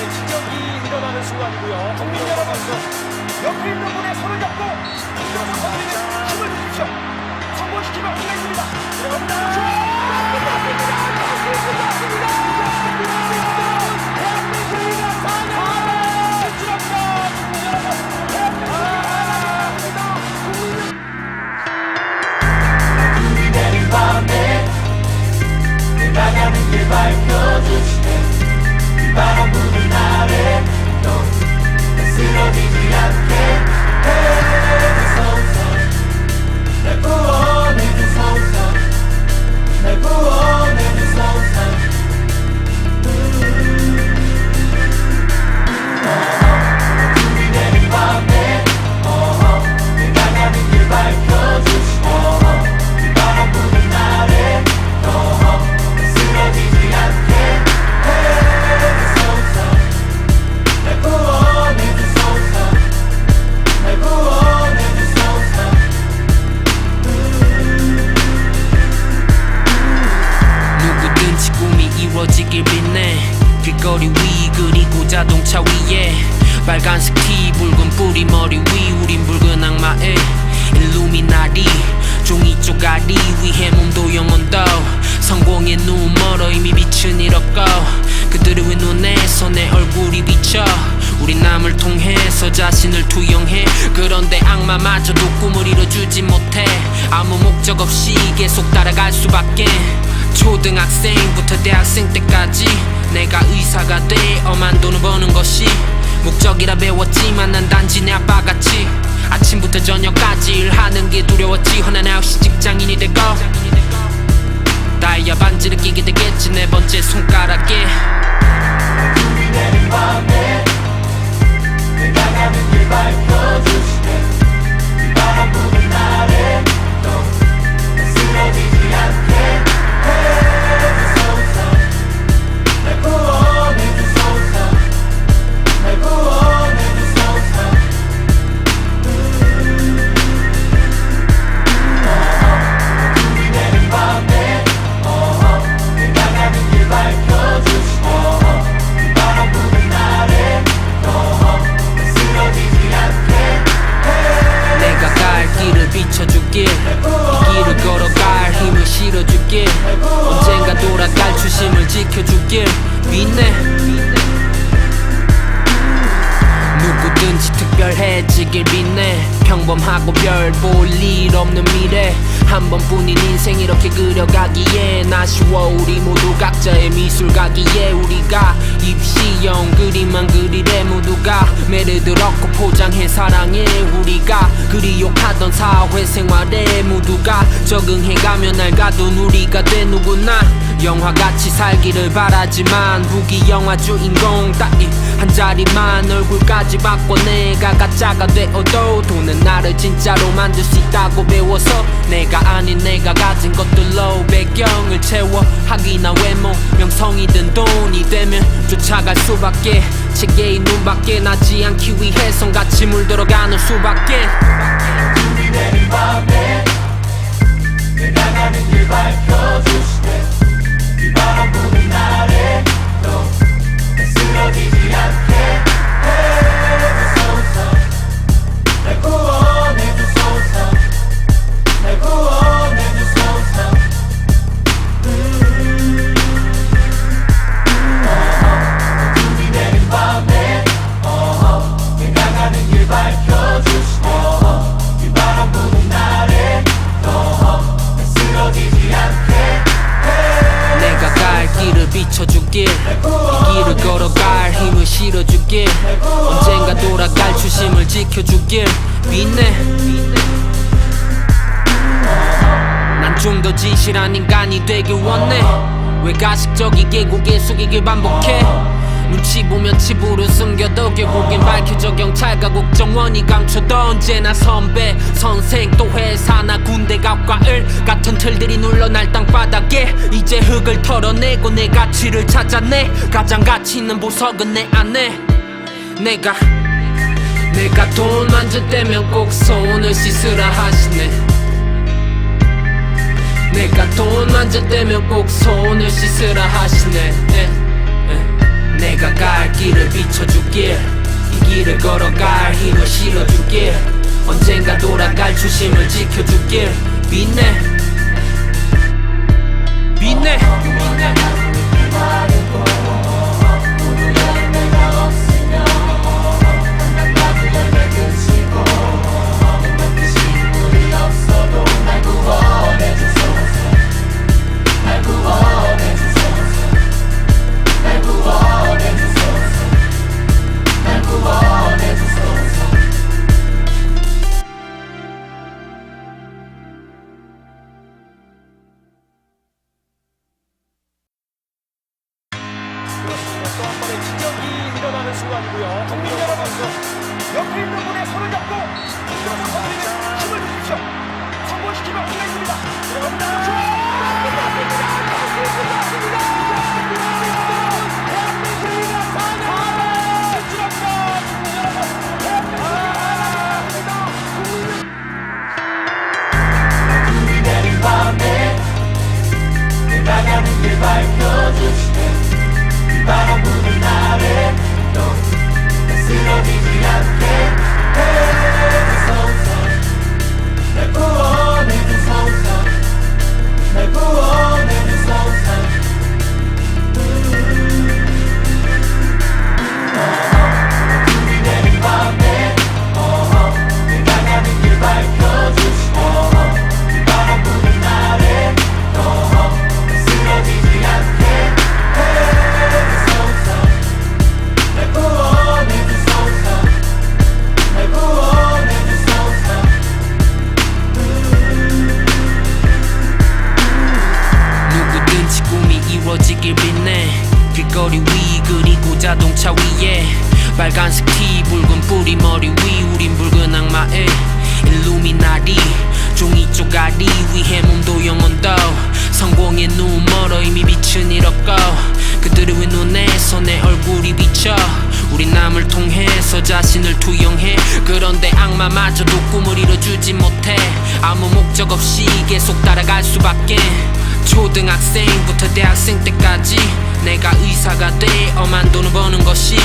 대지경이 일어나는 순간이고요. 국민 여러분, 옆에 있는 분의 손을 잡고 이쪽으로 건드리는 힘을 주십시오. 성공시키면 기회가 있습니다. 들어갑니다. 눈이 내린 밤에 내가 가는 길 밝혀주시네. 비바람 부는 날에 또 쓰러지지 않게 해주소서. 날 구원해주소서. 날 구원해주소서. 눈이 내린 밤에 내가 가는 길 밝혀주시네. 비바람 부는 날에 또 쓰러지지 않게 해주소서. 날 구원해주소서. 날 구원해주소서. 누구든지 꿈이 이루어지길 빛내. 길거리 위 그리고 자동차 위에 빨간색 티 붉은 뿌리 머리 위 우린 붉은 악마의 일루미나리. 종이 쪼가리 위에 몸도 영혼도 성공의 눈 멀어 이미 빛은 잃었고 그들의 눈에서 내 얼굴이 비쳐. 우린 남을 통해서 자신을 투영해. 그런데 악마마저도 꿈을 이뤄주지 못해. 아무 목적 없이 계속 따라갈 수밖에. 초등학생부터 대학생 때까지 내가 의사가 돼 엄한 돈을 버는 것이 목적이라 배웠지만 난 단지 내 아빠같이 아침부터 저녁까지 일하는 게 두려웠지. 허나 역시 직장인이 되고 다이아 반지를 끼게 되겠지 네 번째 손가락에. 눈이 내린 밤에 내가 가는 길 밝혀주시네. 비바람 부는 날에 또 쓰러지지 않게 해주소서. 날 구원해주소서. 날 구원해주소서. 눈이 내린 밤에 내가 가는 길 밝혀주시네. 비바람 부는 날에 또 쓰러지지 않게 내가 갈 길을 비춰줄게. 이 길을 걸어갈 힘을 실어줄게. 언젠가 돌아갈 초심을 지켜줄게. 믿네. 누구든지 특별해지길 빛내. 평범하고 별 볼 일 없는 미래 한 번뿐인 인생 이렇게 그려가기엔 아쉬워. 우리 모두 각자의 미술가기에 우리가 입시형 그림만 그리래. 모두가 매를 들었고 포장해 사랑해. 우리가 그리 욕하던 사회생활에 모두가 적응해가며 낡아둔 우리가 돼. 누구나 영화같이 살기를 바라지만 부귀영화 주인공 따위 한 자리만 얼굴까지 바꿔 내가 가짜가 되어도 돈은 나를 진짜로 만들 수 있다고 배워서 내가 아닌 내가 가진 것들로 배경을 채워. 학위나 외모 명성이든 돈이 되면 쫓아갈 수밖에. 체계의 눈밖에 나지 않기 위해 성같이 물들어가는 수밖에. 눈이 내린 밤에 내가 가는 길 밝혀주시네. 비바람 부는 날에 또 쓰러지지 않게 해주소서. 날 구원해주소서. 날 구원해주소서. 눈이 내린 밤에 내가 가는 길 밝혀주시네. 비바람 부는 날에 또 쓰러지지 않게 내가 갈 길을 비춰줄게. 이 길을 걸어갈 힘을 실어줄게. 언젠가 돌아갈 초심을 지켜줄게. 믿네. 난 좀 더 진실한 인간이 되길 원해. 왜 가식적이게 고개 숙이길 반복해. 눈치 보면 칩으로 숨겨도 결국엔 밝혀져. 경찰과 국정원이 감춰도 언제나 선배 선생 또 회사나 군대 갑과을 같은 틀들이 눌러 날 땅바닥에. 이제 흙을 털어내고 내 가치를 찾아내. 가장 가치 있는 보석은 내 안에. 내가 돈 만질 때면 꼭 손을 씻으라 하시네. 내가 돈 만질 때면 꼭 손을 씻으라 하시네. 내가 갈 길을 길 이 길을 걸어갈 힘을 실어주길 언젠가 돌아갈 초심을 지켜주길 믿네 믿네 또 한 번의 기적이 일어나는 순간이고요. 국민 여러분, 옆에 있는 분의 손을 잡고 이쪽으로 건드리는 힘을 주십시오. 성공시키면 기가 있습니다. 들어갑니다. 눈이 내린 밤에 내가 가는 길 밝혀주시네 바람 부는 날에 또 쓰러지지 않게 해주소서 날 구원해주소서 날 구원해주소서 눈이 내린 밤에 내가 가는 길 밝혀주시고 바람 부는 날에 또 쓰러지지 않게 누구든지 꿈이 이루어지길 빛내 길거리 위 그리고 자동차 위에 빨간색 티 붉은 뿌리 머리 위 우린 붉은 악마의 일루미나리 종이 쪼가리 위에 몸도 영혼도 성공의 눈 멀어 이미 빛은 잃었고 그들의 눈에서 내 얼굴이 비쳐 우린 남을 통해서 자신을 투영해 그런데 악마마저도 꿈을 이뤄주지 못해 아무 목적 없이 계속 따라갈 수밖에 초등학생부터 대학생 때까지 내가 의사가 돼 엄한 돈을 버는 것이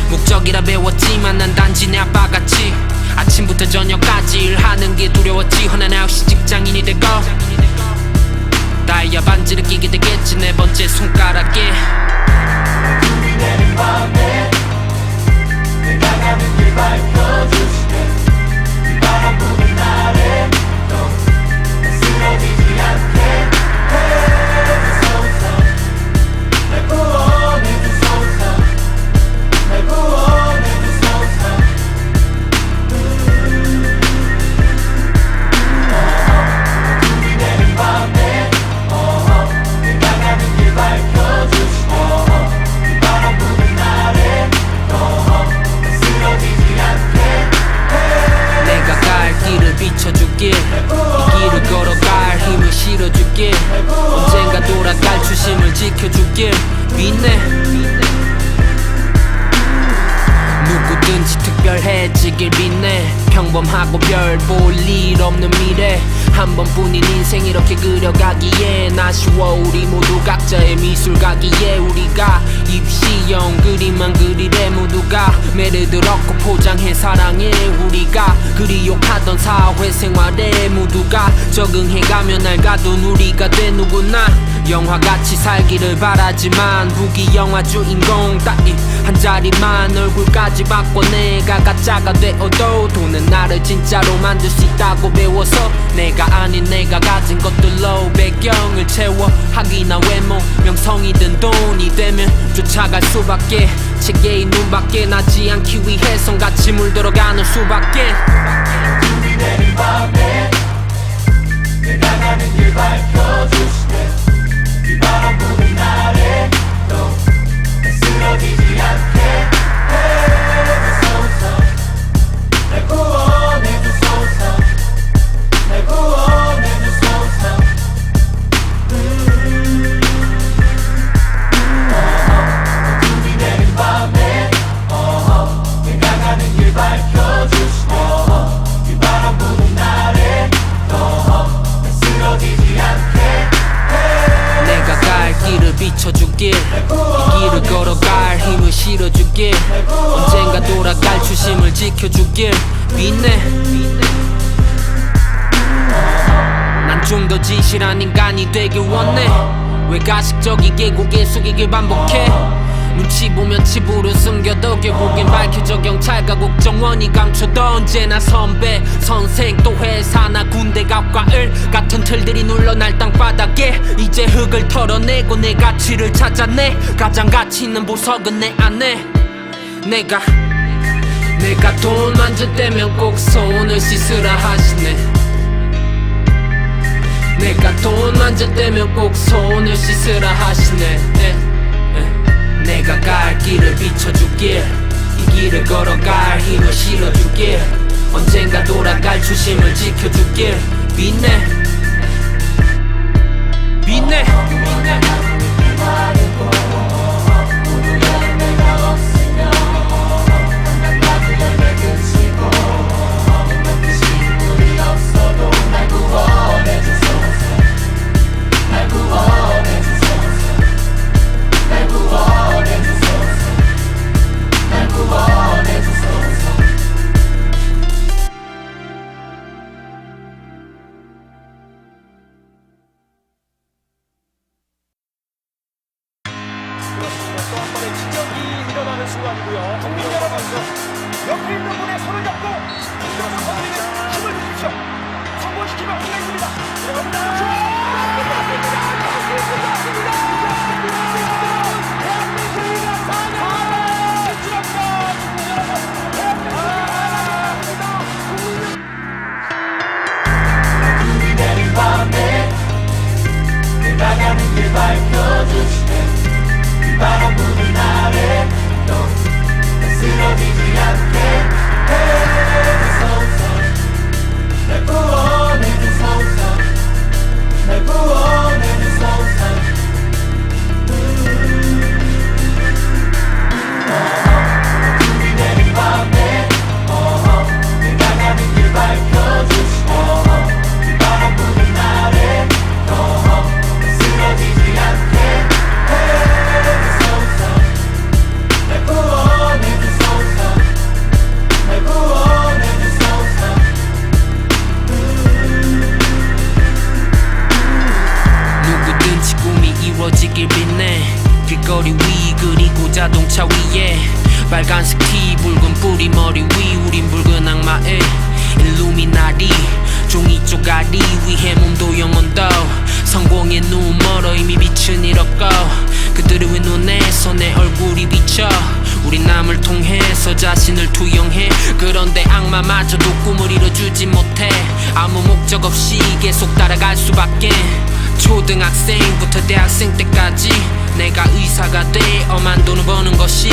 목적이라 배웠지만 난 단지 내 아빠같이 아침부터 저녁까지 일하는 게 두려웠지 허난 아웃시 직장인이 되고 다이아 반지를 끼게 되겠지 네 번째 손가락에 눈이 내린 밤에 내가 가는 길 밝혀주시네 이 바람 부는 날에 또 쓰러지지 않게 해주소서 날 구원해주소서 날 구원해주소서 눈이 내린 밤에 내가 가는 길 밝혀주시고 이 바람 부는 날에 또 쓰러지지 않게 내가 갈 길을 비춰줄길 이 길을 걸어갈 힘을 실어줄길 언젠가 돌아갈 초심을 지켜줄길 믿네 누구든지 특별해지길 빛내 평범하고 별 볼 일 없는 미래 한 번뿐인 인생 이렇게 그려가기엔 아쉬워 우리 모두 각자의 미술가기에 우리가 입시형 그림만 그리래 모두가 매를 얻고 포장해 사랑해 우리가 그리 욕하던 사회생활에 모두가 적응해가며 낡아둔 우리가 돼 누구나 영화같이 살기를 바라지만 부기 영화 주인공 따위 한 자리만 얼굴까지 바꿔 내가 가짜가 되어도 돈은 나를 진짜로 만들 수 있다고 배워서 내가 아닌 내가 가진 것들로 배경을 채워 학위나 외모 명성이든 돈이 되면 쫓아갈 수밖에 체계의 눈밖에 나지 않기 위해 성같이 물들어가는 수밖에 눈이 내린 밤에 내가 가는 길 밝혀주시네 이 바람 부는 날에 또 쓰러지지 않게 해주소서 날 구원해주소서 날 구원해주소서 눈이 내린 밤에 내가 가는 길 밝혀주시고 이 바람 부는 날에 또 쓰러지지 않게 돌아갈 초심을 지켜주길 빛내. 난 좀 더 진실한 인간이 되길 원해. 왜 가식적이게 고개 숙이길 반복해. 눈치 보면 칩으로 숨겨도 결국엔 밝혀져. 경찰과 국정원이 감춰도 언제나 선배 선생 또 회사나 군대 갑과을 같은 틀들이 눌러 날 땅바닥에. 이제 흙을 털어내고 내 가치를 찾아내. 가장 가치 있는 보석은 내 안에. 내가 돈 만졌다면 꼭 손을 씻으라 하시네. 내가 돈 만졌다면 꼭 손을 씻으라 하시네. 내가 갈 길을 비춰주길, 이 길을 걸어갈 힘을 실어주길, 언젠가 돌아갈 초심을 지켜주길 빛내. 빛내. 또 한 번의 지적이 일어나는 순간이고요. 국민 여러분, 옆에 있는 분의 손을 잡고 이쪽으로 건드리는 힘을 주십시오. 성공시키면 우리가 있습니다. 눈이 내린 밤에 내가 가는 길 밝혀주시네. 바람 부는 날에 또 쓰러지지 않게 해주소서. 날 구원해주소서. 날 구원해주소서. 눈이 내린 밤에 내가 가는 길 밝혀주시고 바람 부는 날에 또 쓰러지지 않게 누구든지 꿈이 이루어지길 빛내. 길거리 위 그리고 자동차 위에 빨간색 티 붉은 뿌리 머리 위. 우린 붉은 악마의 일루미나리. 종이 쪼가리 위해 몸도 영혼도 성공의 눈 멀어 이미 빛은 잃었고 그들의 눈에서 내 얼굴이 비쳐. 우린 남을 통해서 자신을 투영해. 그런데 악마마저도 꿈을 이뤄주지 못해. 아무 목적 없이 계속 따라갈 수밖에. 초등학생부터 대학생 때까지 내가 의사가 되어만 돈을 버는 것이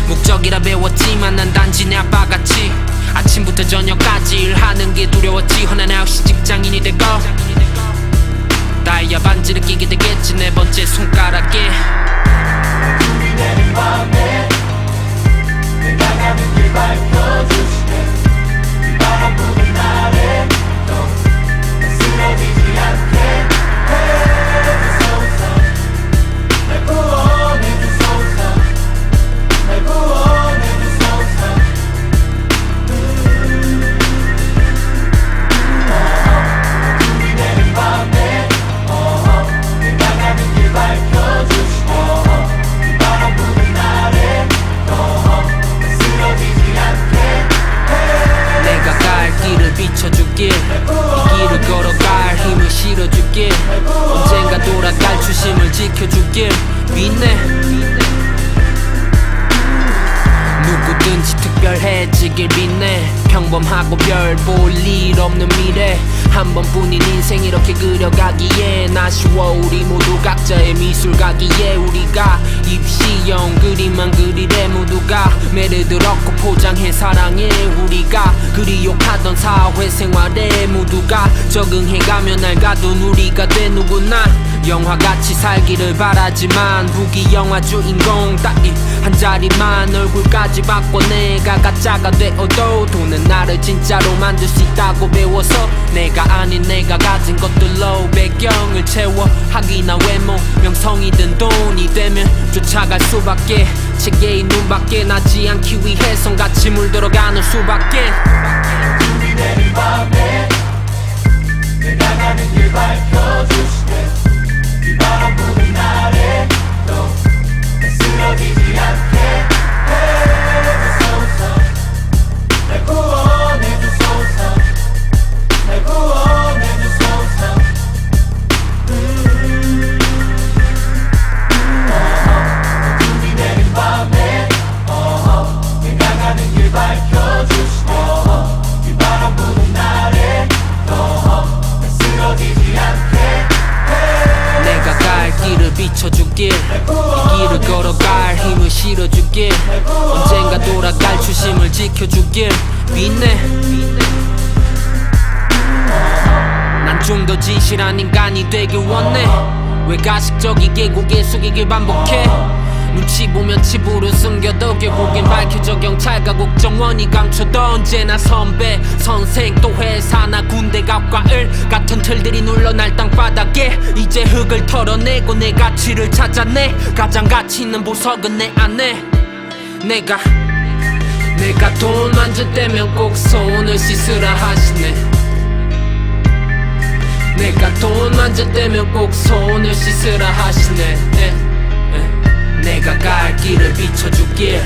목적이라 배웠지만 난 단지 내 아빠같이 아침부터 저녁까지 일하는 게 두려웠지. 허나 나 역시 직장인이 되고 다이아 반지를 끼게 되겠지 네 번째 손가락에. 눈이 내린 밤에 내가 가는 길 밝혀주시네. 바람 부는 날에 또 쓰러지지 않게 해주소서. 날 구원해주소서. 날 구원해주소서. 눈이 내린 밤에 내가 가는 길 밝혀주시고 바람 부는 날에 또 쓰러지지 않게 내가 갈 길을 비춰줄게. 이 길을 걸어갈 힘을 실어줄게. 언젠가 돌아갈 초심을 지켜줄게 빛내. 누구든지 특별해지길 빛내. 평범하고 별 볼 일 없는 미래 한 번뿐인 인생 이렇게 그려가기에 아쉬워. 우리 모두 각자의 미술가기에 우리가 입시형 그림만 그리래. 모두가 매를 들었고 포장해 사랑해. 우리가 그리 욕하던 사회생활에 모두가 적응해가며 낡아둔 우리가 돼. 누구나 영화같이 살기를 바라지만 부귀영화 주인공 따위 한 자리만 얼굴까지 바꿔 내가 가짜가 되어도 돈은 나를 진짜로 만들 수 있다고 배워서 내가 아닌 내가 가진 것들로 배경을 채워 학위나 외모 명성이든 돈이 되면 쫓아갈 수밖에 체계의 눈밖에 나지 않기 위해 성같이 물들어가는 수밖에 눈이 내린 밤에 내가 가는 길 밝혀주시네 이 바람 부는 날에 또 쓰러지지 않게 해주소서 날 구원해주소서 날 구원해주소서 눈이 내린 밤에 내가 가는 길 밝혀주시네 이 바람 부는 날에 또 쓰러지지 않게 내가 갈 길을 비춰주길 이 길을 걸어갈 힘을 실어주길 언젠가 돌아갈 초심을 지켜주길 믿네 난 좀 더 진실한 인간이 되길 원해 왜 가식적이게 고개 숙이길 반복해 눈치 보면 칩으로 숨겨도 결국엔 밝혀져 경찰과 국정원이 감춰도 언제나 선배 선생 또 회사나 군대 갑과을 같은 틀들이 눌러 날 땅바닥에 이제 흙을 털어내고 내 가치를 찾아내 가장 가치 있는 보석은 내 안에 내가 돈 만질 때면 꼭 손을 씻으라 하시네 내가 돈 만질 때면 꼭 손을 씻으라 하시네 내가 갈 길을 비춰주길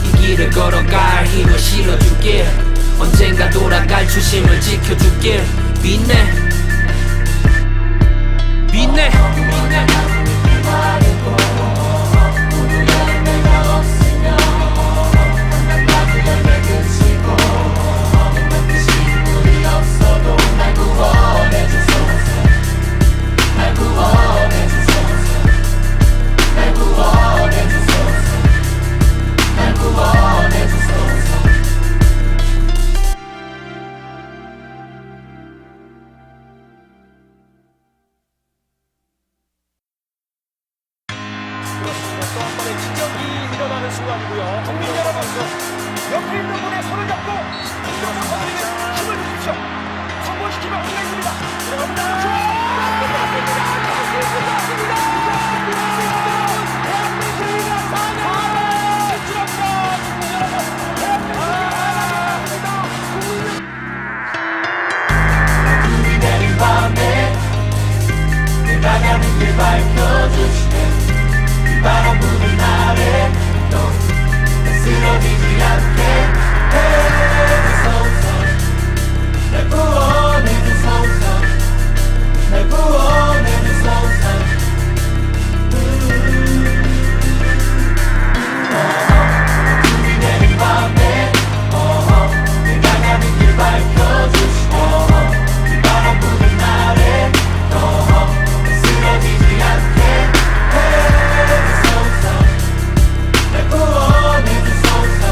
이 길을 걸어갈 힘을 실어주길 언젠가 돌아갈 초심을 지켜주길 믿네 믿네 또 한 번의 기적이 일어나는 순간이고요. 국민 여러분, 옆에 있는 분의 손을 잡고 일어서 선생님의 힘을 주십시오. 성공시키면 끝내줍니다. 들어갑니다. 눈이 내린 밤에 내가 가는 길 밝혀주시네 이 바람 부는 날에 또 쓰러지지 않게 해주소서 날 구원해주소서 날 구원해주소서 눈이 내린 밤에 내가 가는 길 밝혀주시네 이 바람 부는 날에 또 쓰러지지 않게 날 구원해주소서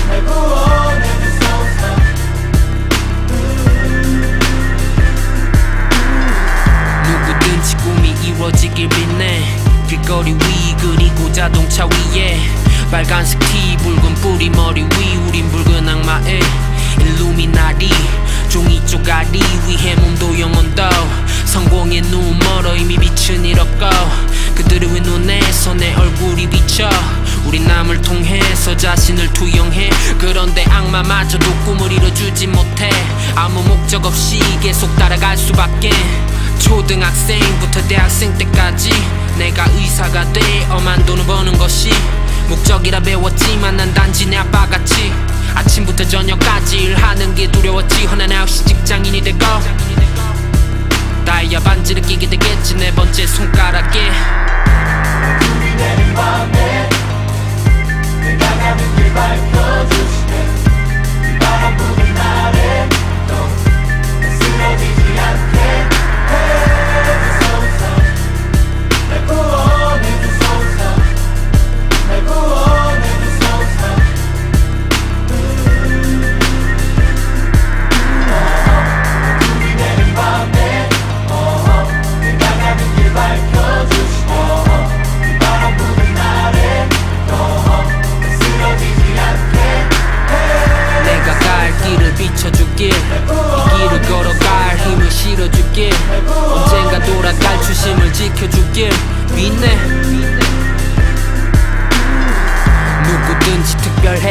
날 구원해주소서 누구든지 꿈이 이루어지길 빌네 길거리 위 그리고 자동차 위에 빨간색 티 붉은 뿌리 머리 위 우린 붉은 악마의 일루미나리 종이 쪼가리 위해 몸도 영혼도 성공의 눈 멀어 이미 빛은 잃었고 그들의 눈에서 내 얼굴이 비쳐 우린 남을 통해서 자신을 투영해 그런데 악마마저도 꿈을 이뤄주지 못해 아무 목적 없이 계속 따라갈 수밖에 초등학생부터 대학생 때까지 내가 의사가 돼 엄한 돈을 버는 것이 목적이라 배웠지만 난 단지 내 아빠같이 아침부터 저녁까지 일하는 게 두려웠지 허나 나 역시 직장인이 되고 다이아 반지를 끼게 되겠지 네 번째 손가락에 눈이 내린 밤에 내가 가는 길 밝혀주시네 이 바람 부는 날에 또 쓰러지지 않게 해주소서 날 구원해주소서 날 구원해주소서 눈이 내린 밤에 내가 가는 길 밝혀주시네 이 바람 부는 날에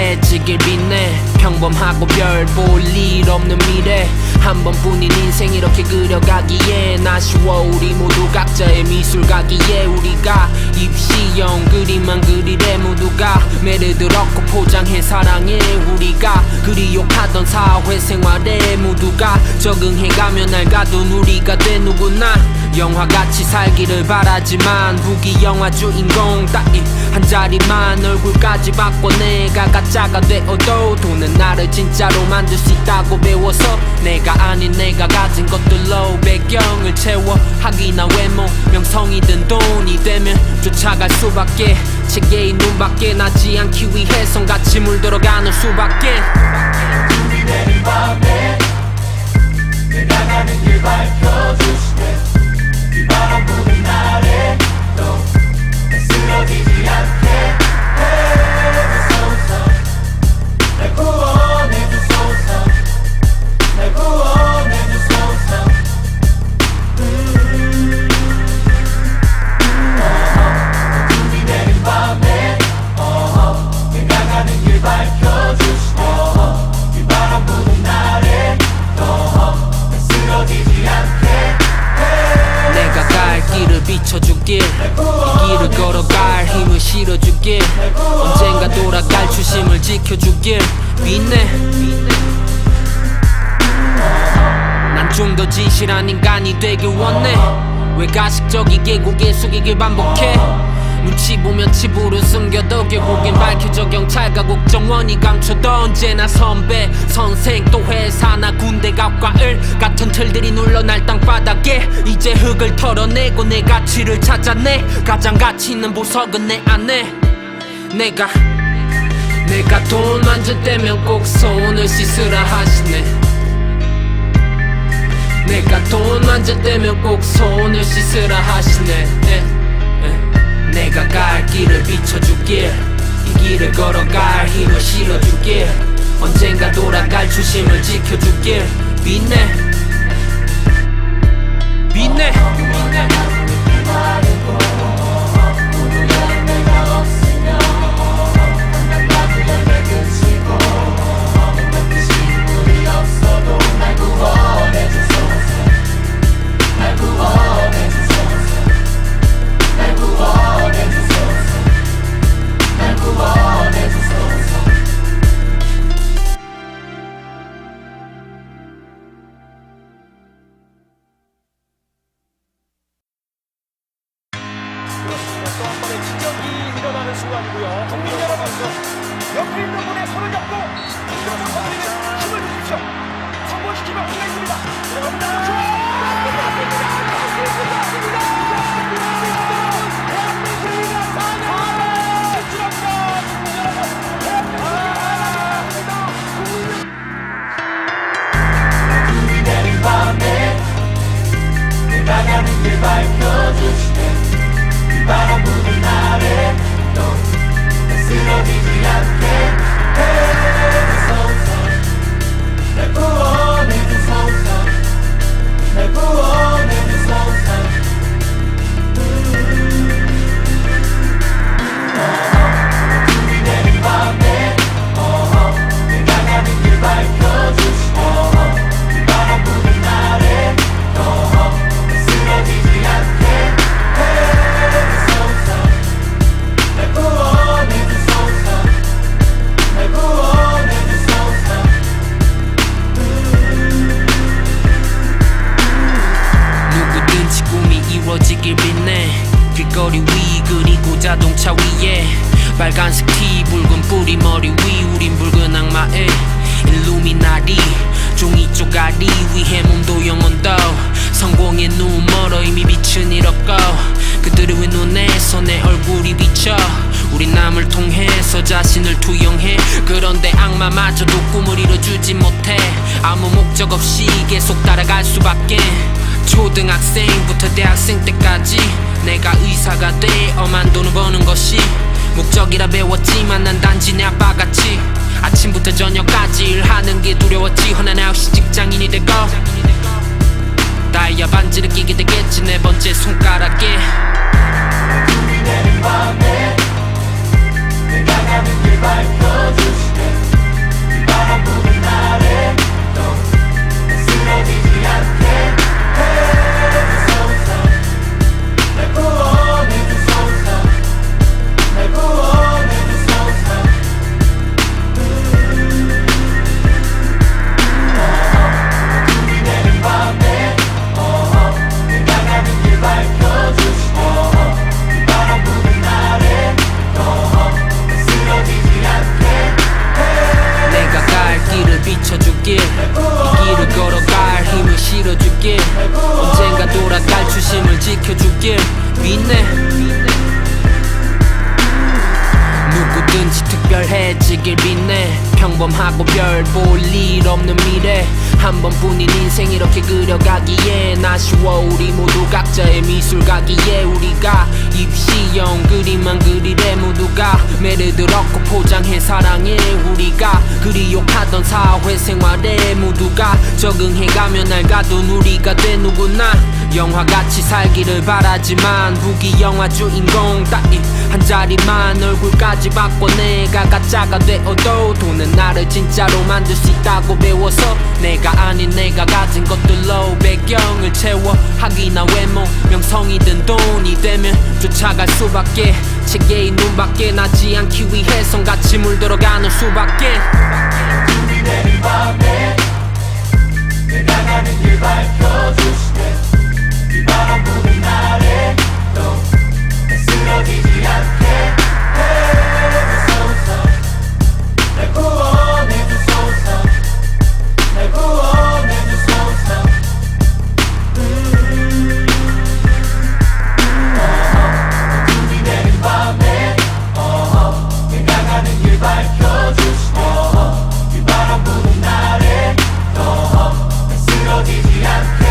특별해지길 빛내 평범하고 별 볼 일 없는 미래 한 번뿐인 인생 이렇게 그려가기엔 아쉬워 우리 모두 각자의 미술가기에 우리가 입시형 그림만 그리래 모두가 매를 얻고 포장해 사랑해 우리가 그리 욕하던 사회생활에 모두가 적응해가며 낡아둔 우리가 돼 누구나 영화같이 살기를 바라지만 부기 영화 주인공 따위 한 자리만 얼굴까지 바꿔 내가 가짜가 되어도 돈은 나를 진짜로 만들 수 있다고 배워서 내가 아닌 내가 가진 것들로 배경을 채워 학위나 외모 명성이든 돈이 되면 쫓아갈 수밖에 체계의 눈밖에 나지 않기 위해 성같이 물들어가는 수밖에 내린 밤에 내가 가는 길 밝혀주시네 이 바람 부는 날에 또 쓰러지지 않게 해주소서 날 구원해주소서 날 구원해주소서 준비 내린 밤에 내가 가는 길 밝혀주시네 이 바람 부는 날에 또 쓰러지지 않게 내가 갈 길을 비춰주길 이 길을 걸어갈 힘을 실어주길 언젠가 돌아갈 초심을 지켜주길 빛내 난 좀 더 진실한 인간이 되길 원해 왜 가식적이게 고개 숙이길 반복해 눈치 보면 칩으로 숨겨도 결국엔 밝혀져 경찰과 국정원이 감춰도 언제나 선배 선생 또 회사나 군대 갑과을 같은 틀들이 눌러 날 땅바닥에 이제 흙을 털어내고 내 가치를 찾아내 가장 가치 있는 보석은 내 안에 내가 돈 만질 때면 꼭 손을 씻으라 하시네 내가 돈 만질 때면 꼭 손을 씻으라 하시네 내가 갈 길을 비춰주길 이 길을 걸어갈 힘을 실어주길 언젠가 돌아갈 초심을 지켜주길 빛내 빛내 또 한 번의 기적이 일어나는 순간이고요. 국민 여러분, 옆에 있는 분의 손을 잡고 일어서 선생님의 힘을 주십시오. 성공시키며 끝냈습니다. 들어갑니다. 준비 내린 밤에 내가 가는 길 밝혀주시네 이 바람 부는 날에 또 쓰러지지 않게 해주소서 날 구원해주소서 날 구원해주소서 준비 내린 밤에 내가 가는 길 밝혀주시네 이 바람 부는 날에 또 쓰러지지 않게 날 구원해주소서 날 구원해주소서 누구든지 꿈이 이루어지길 빛내 길거리 위 그리고 자동차 위에 빨간색 티 붉은 뿌리 머리 위 우린 붉은 악마의 일루미나리 종이 쪼가리 위에 몸도 영혼도 성공의 눈 멀어 이미 빛은 잃었고 그들의 눈에서 내 얼굴이 비쳐 우린 남을 통해서 자신을 투영해 그런데 악마마저도 꿈을 이뤄주지 못해 아무 목적 없이 계속 따라갈 수밖에 초등학생부터 대학생 때까지 내가 의사가 돼 엄한 돈을 버는 것이 목적이라 배웠지만 난 단지 내 아빠같이 아침부터 저녁까지 일하는 게 두려웠지 허난 9시 직장인이 되고 다이아 반지를 끼게 되겠지 네 번째 손가락에 준비 내린 밤에 내가 가는 길 밝혀주시네 갈추심을 지켜주길 믿네. 누구든지 특별해지길 빛내. 평범하고 별 볼 일 없는 미래. 한 번뿐인 인생 이렇게 그려가기엔 아쉬워. 우리 모두 각자의 미술가기에 우리가 입시형 그림만 그리래. 모두가 매를 얻고 포장해 사랑해. 우리가 그리 욕하던 사회생활에 모두가 적응해가며 낡아둔 우리가 돼. 누구나 영화같이 살기를 바라지만 후기 영화 주인공 따위 한 자리만 얼굴까지 바꿔 내가 가짜가 되어도 돈은 나를 진짜로 만들 수 있다고 배워서 내가 아닌 내가 가진 것들로 배경을 채워. 학위나 외모 명성이든 돈이 되면 쫓아갈 수밖에. 체계의 눈밖에 나지 않기 위해 성같이 물들어가는 수밖에. 눈이 내린 밤에 내가 가는 길 밝혀주시네. 비바람 부는 날에 또 쓰러지지 않게 해주소서. 날 구원해주소서. 날 구원해주소서. 눈이 내린 밤에 내가 가는 길 밝혀주시네. 비바람 부는 날에 또 쓰러지지 않게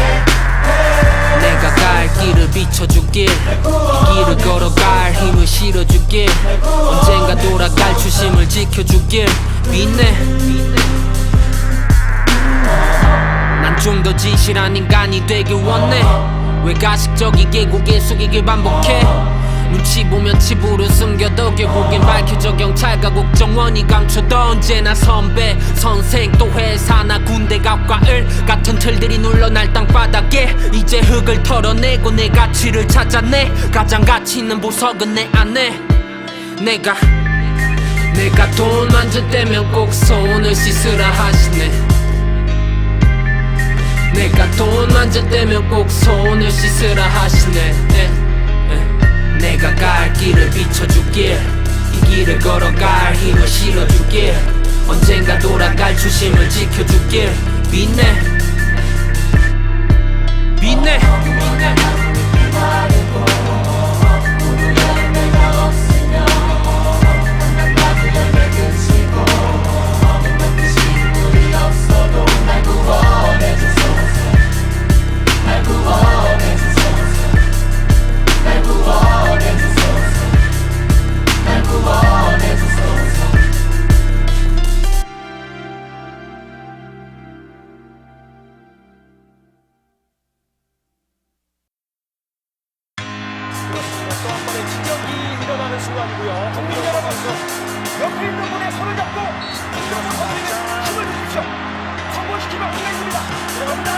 내가 갈 길을 비춰주길, 이 길을 걸어갈 힘을 실어주길, 언젠가 돌아갈 초심을 지켜주길 믿네. 난 좀 더 진실한 인간이 되길 원해. 왜 가식적이게 고개 숙이길 반복해. 눈치 보면 칩으로 숨겨도 결국엔 밝혀져. 경찰과 국정원이 감춰도 언제나 선배 선생 또 회사나 군대 갑과을 같은 틀들이 눌러 날 땅바닥에. 이제 흙을 털어내고 내 가치를 찾아내. 가장 가치 있는 보석은 내 안에. 내가 돈 만질 때면 꼭 손을 씻으라 하시네. 내가 돈 만질 때면 꼭 손을 씻으라 하시네. 내가 갈 길을 비춰주길, 이 길을 걸어갈 힘을 실어주길, 언젠가 돌아갈 초심을 지켜주길 믿네. 믿네. 또 한 번의 지적이 일어나는 순간이고요. 국민 여러분, 옆에 있는 분의 손을 잡고 이쪽으로 건드리는 힘을 주십시오. 성공시키면 끝내줍니다. 들어갑니다.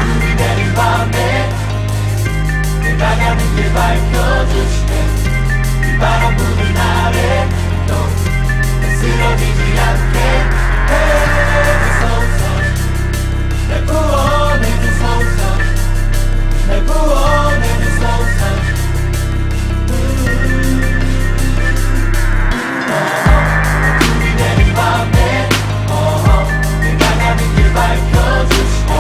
눈이 내린 밤에 내가 가는 길 밝혀주시네. 비바람 부는 날에 또 쓰러지지 않게 해주소서. 날 구원해주소서. 날 구원해주소서. 눈이 내린 밤에 내가 가는 길 밝혀주시네.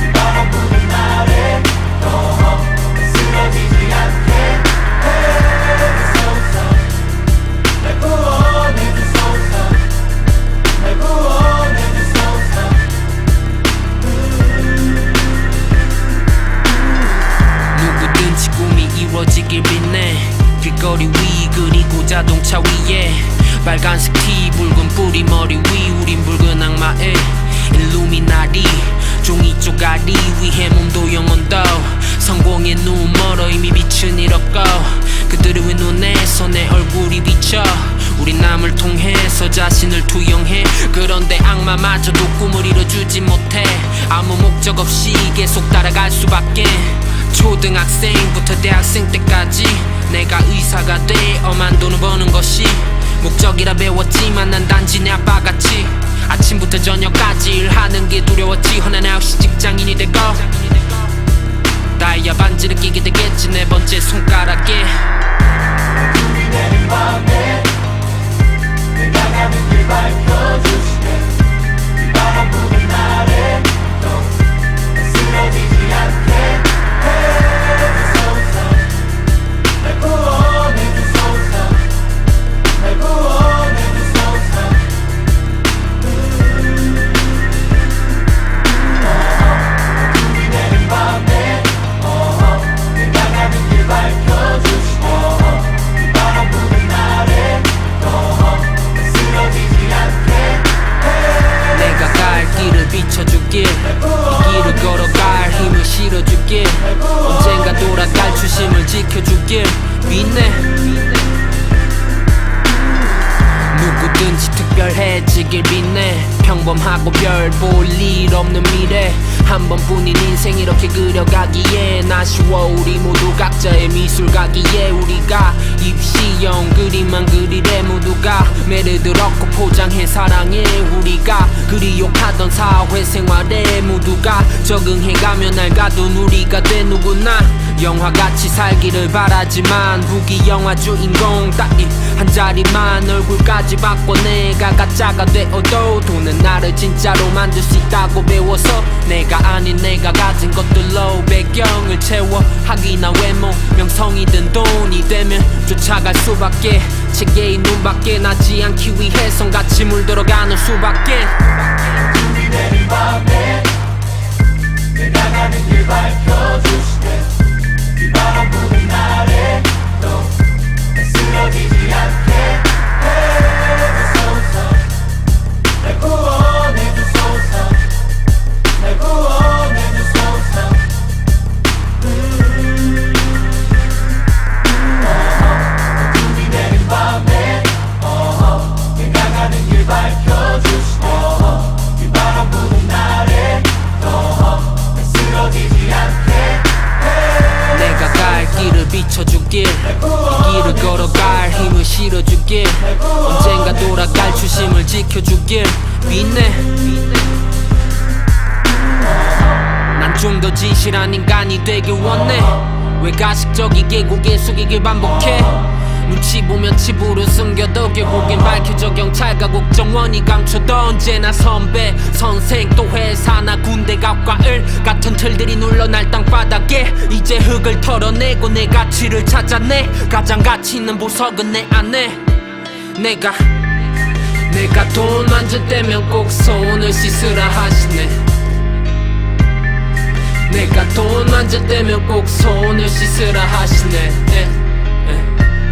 비바람 부는 날에 또 쓰러지지 않게 해주소서. 날 구원해주소서. 날 구원해주소서. 누구든지 꿈이 이루어지길 빛내. 길거리 위 그리고 자동차 위에 빨간색 티 붉은 뿌리 머리 위. 우린 붉은 악마의 일루미나리. 종이 쪼가리 위해 몸도 영혼도 성공의 눈 멀어 이미 빛은 잃었고 그들의 눈에서 내 얼굴이 비쳐. 우린 남을 통해서 자신을 투영해. 그런데 악마마저도 꿈을 이뤄주지 못해. 아무 목적 없이 계속 따라갈 수밖에. 초등학생부터 대학생 때까지 내가 의사가 되어만 돈을 버는 것이 목적이라 배웠지만 난 단지 내 아빠같이 아침부터 저녁까지 일하는 게 두려웠지. 허나 나 역시 직장인이 되고 다이아 반지를 끼게 되겠지 네 번째 손가락에. 눈이 내린 밤에 내가 가는 길 밝혀주시네. 비바람 부는 날에 또 쓰러지지 않게 해주소서. 날 구원해주소서. 날 구원해주소서. 눈이 내린 밤에 내가 가는 길 밝혀주시네. 비바람 부는 날에 쓰러지지 않게 내가 갈 길을 비춰줄게. 이 길을 걸어갈 힘을 실어줄게. 언젠가 돌아갈 초심을 지켜줄게. 믿네. 누구든지 특별해지길 믿네. 평범하고 별 볼 일 없는 미래. 한 번뿐인 인생 이렇게 그려가기에 아쉬워. 우리 모두 각자의 미술가기에 우리가 입시형 그림만 그리래. 모두가 매를 들었고 포장해 사랑해. 우리가 그리 욕하던 사회생활에 모두가 적응해가며 낡아둔 우리가 돼. 누구나 영화같이 살기를 바라지만 부귀영화 주인공 따위 한 자리만 얼굴까지 바꿔 내가 가짜가 되어도 돈은 나를 진짜로 만들 수 있다고 배워서 내가 아닌 내가 가진 것들로 배경을 채워. 학위나 외모 명성이든 돈이 되면 쫓아갈 수밖에. 체계의 눈밖에 나지 않기 위해 성같이 물들어가는 수밖에. 눈이 내린 밤에 내가 가는 길 밝혀주시네. 비바람 부는 날에 또 쓰러지지 않게 해주소서. 날 구원해주소서. 날 구원해주소서. 눈이 내린 밤에 내가 가는 길 밝혀주시네. 비바람 부는 날에 또 쓰러지지 않게 내가 갈 길을 비춰줄게. 이 길을 걸어갈 힘을 실어줄게. 언젠가 돌아갈 초심을 지켜줄게. 믿네. 난 좀 더 진실한 인간이 되길 원해. 왜 가식적이게 고개 숙이길 반복해. 눈치 보면 칩으로 숨겨도 결국엔 밝혀져. 경찰과 국정원이 감춰도 언제나 선배 선생 또 회사나 군대 갑과을 같은 틀들이 눌러 날 땅바닥에. 이제 흙을 털어내고 내 가치를 찾아내. 가장 가치 있는 보석은 내 안에. 내가 돈 만질 때면 꼭 손을 씻으라 하시네. 내가 돈 만질 때면 꼭 손을 씻으라 하시네.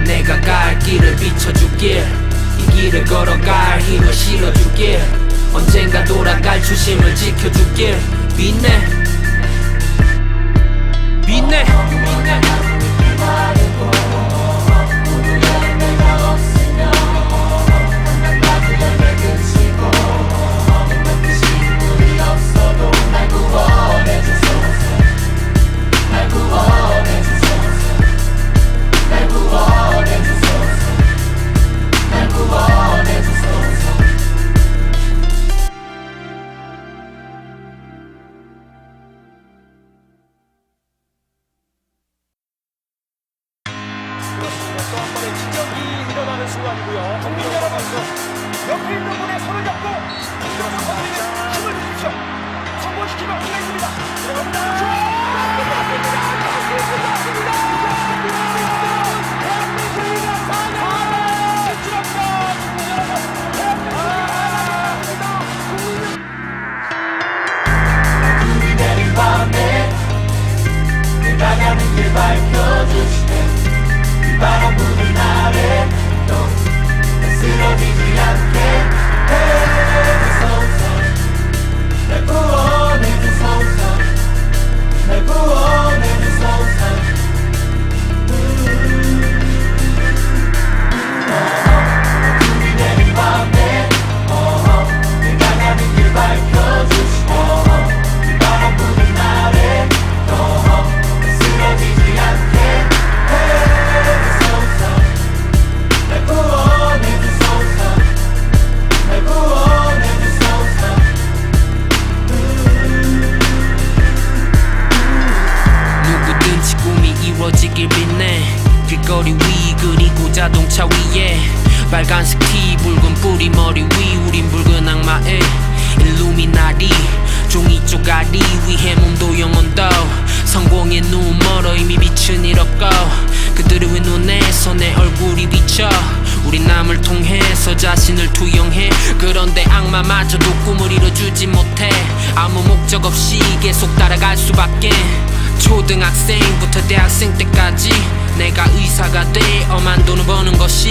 내가 갈 길을 비춰줄게. 이 길을 걸어갈 힘을 실어줄게. 언젠가 돌아갈 초심을 지켜줄게. 믿네. 믿네. 믿네. 또 한 번의 기적이 일어나는 순간이고요. 국민 여러분, 옆에 있는 분의 손을 잡고 이끌어서 건드리는 힘을 주십시오. 성공시키면 우리가 있습니다. 들어갑니다. 눈이 내린 밤에 내가 가는 길 밝혀주시네. 비바람 부는 날에 또 쓰러지지 않게 해주소서. 날 구원해주소서. 날 구원해주소서. 눈이 내린 밤에 내가 가는 길 밝혀주시네. 비바람 부는 날에 또 쓰러지지 않게 빨간색 티 붉은 뿌리 머리 위 우린 붉은 악마의 일루미나리 종이 쪼가리 위해 몸도 영혼도 성공의 눈 멀어 이미 빛은 잃었고 그들의 왜 눈에서 내 얼굴이 비쳐 우린 남을 통해서 자신을 투영해 그런데 악마마저도 꿈을 이뤄주지 못해 아무 목적 없이 계속 따라갈 수밖에 초등학생부터 대학생 때까지 내가 의사가 돼 엄한 돈을 버는 것이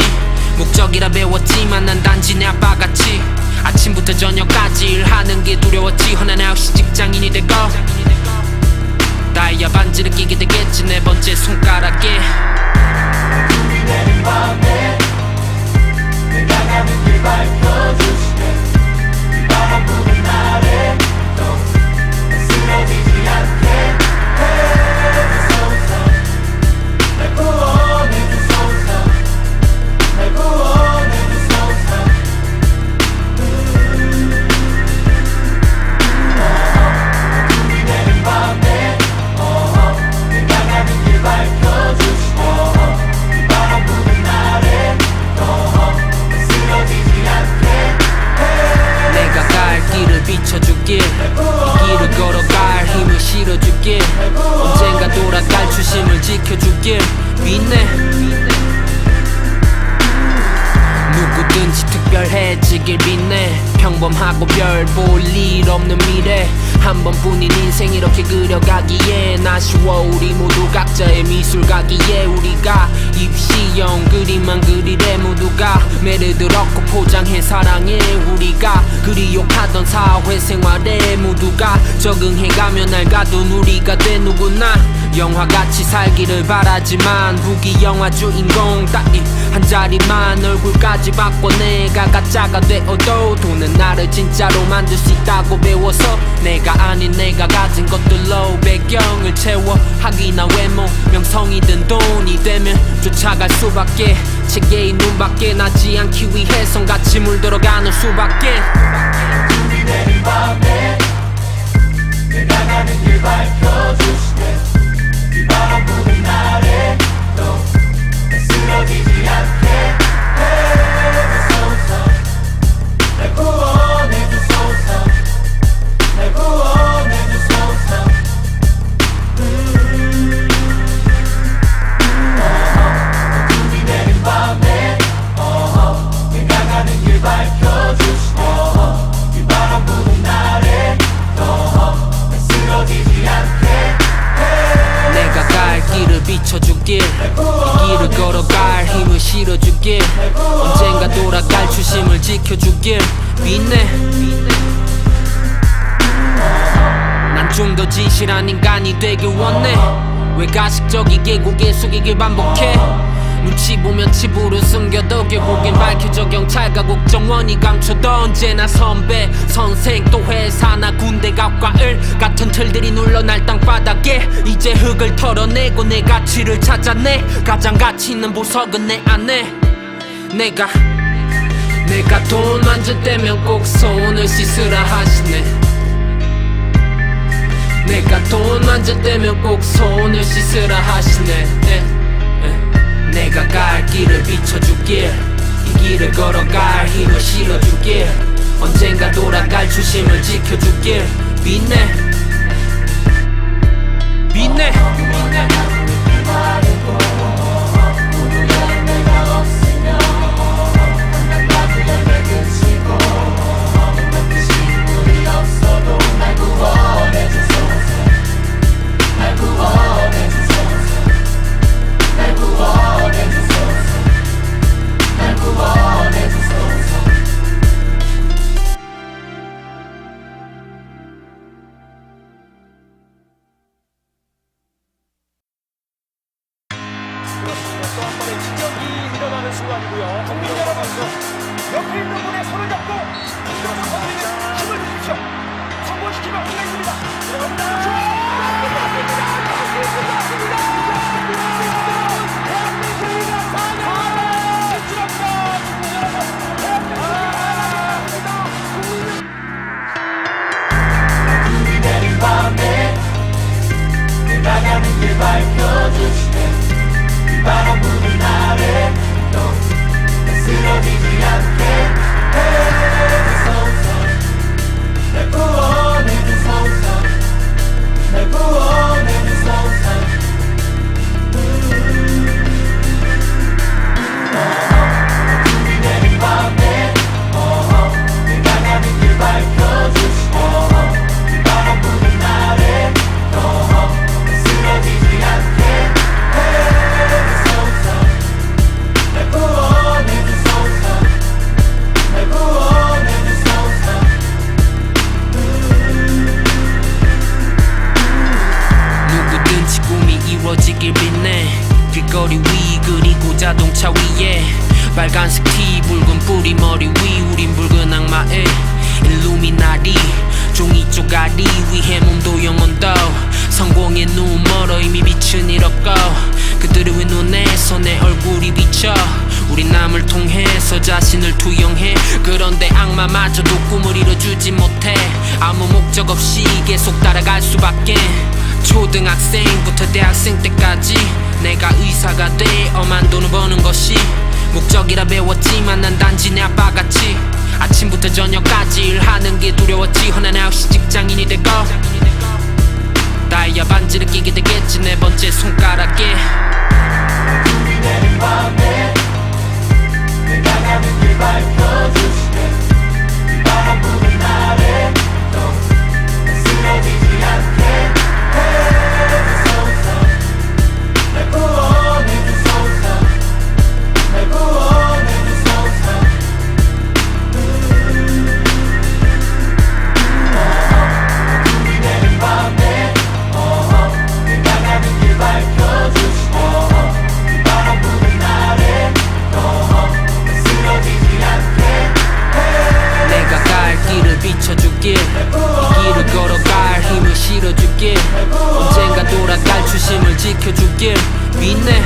목적이라 배웠지만 난 단지 내 아빠같이 아침부터 저녁까지 일하는 게 두려웠지 허나 나 역시 직장인이 되고 다이아 반지를 끼게 되겠지 네 번째 손가락에 준비되는 밤에 내가 가는 길 밝혀주시네 이 바람 부는 날에 또 쓰러지지 않게 해주소서 날 구원해주소서 날 구원해주소서 준비되는 밤에 내가 가는 길 밝혀주시네 이 바람 부는 날에 쓰러지지 않게 내가 갈 길을 비춰줄게 이 길을 걸어갈 힘을 실어줄게 언젠가 돌아갈 초심을 지켜줄게 믿네 누구든지 특별해지길 빛내 평범하고 별 볼 일 없는 미래 한 번뿐인 인생 이렇게 그려가기에 아쉬워 우리 모두 각자의 미술가기에 우리가 입시형 그림만 그리래 모두가 매를 들었고 포장해 사랑해 우리가 그리 욕하던 사회생활에 모두가 적응해가며 낡아둔 우리가 돼 누구나 영화같이 살기를 바라지만 후기 영화 주인공 따위 한 자리만 얼굴까지 바꿔 내가 가짜가 되어도 돈은 나를 진짜로 만들 수 있다고 배워서 내가 아닌 내가 가진 것들로 배경을 채워 학위나 외모 명성이든 돈이 되면 쫓아갈 수밖에 체계의 눈밖에 나지 않기 위해 성같이 물들어가는 수밖에 준비되는 밤에 내가 가는 길 밝혀주시네 이 바람 부는 날에 또 쓰러지지 않게 해주소서 날 구원해주소서 날 구원해주소서 준비되는 밤에 내가 가는 길 밝혀주시네 이 바람 부는 날에 또 쓰러지지 않게 내가 갈 길을 비춰줄게 이 길을 걸어갈 힘을 실어줄게 언젠가 돌아갈 초심을 지켜줄게 믿네 난 좀 더 진실한 인간이 되길 원해 왜 가식적이게 고개 숙이길 반복해 눈치 보면 칩으로 숨겨도 결국엔 밝혀져 경찰과 국정원이 감춰도 언제나 선배 선생 또 회사나 군대 갑과을 같은 틀들이 눌러 날 땅바닥에 이제 흙을 털어내고 내 가치를 찾아내 가장 가치 있는 보석은 내 안에 내가 돈 만질 때면 꼭 손을 씻으라 하시네 내가 돈 만질 때면 꼭 손을 씻으라 하시네 내가 갈 길을 비춰줄게 이 길을 걸어갈 힘을 실어줄게 언젠가 돌아갈 초심을 지켜줄게 믿네 믿네 또 한 번의 지적이 일어나는 순간이고요. 국민 여러분, 옆에 있는 분의 손을 잡고 일어서 선생님의 힘을 주십시오. 성공시키면 끝내줍니다. 들어갑니다. 준비되는 밤에 내가 가는 길 밝혀주시네 이 바람 부는 날에 또 쓰러지 우리 머리 위 우린 붉은 악마의 일루미나리 종이 쪼가리 위해 몸도 영혼도 성공의 눈 멀어 이미 빛은 잃었고 그들의 눈에서 내 얼굴이 비쳐 우린 남을 통해서 자신을 투영해 그런데 악마마저도 꿈을 이뤄주지 못해 아무 목적 없이 계속 따라갈 수밖에 초등학생부터 대학생 때까지 내가 의사가 돼 엄한 돈을 버는 것이 목적이라 배웠지만 난 단지 내 아빠같이 아침부터 저녁까지 일하는 게 두려웠지 허난 아웃시 직장인이 되고 다이아 반지를 끼게 되겠지 네 번째 손가락에 눈이 내린 밤에 내가 가는 길 밝혀주시네 이 바람 부는 날에 또 쓰러지지 않게 해주소서 날 구원해주소서 날 구원해주소서 눈이 내린 밤에 내가 가는 길 밝혀주시네 이 바람 부는 날에 쓰러지지 않게 내가 갈 길을 비춰주길 이 길을 걸어갈 힘을 실어주길 언젠가 돌아갈 초심을 지켜주길 믿네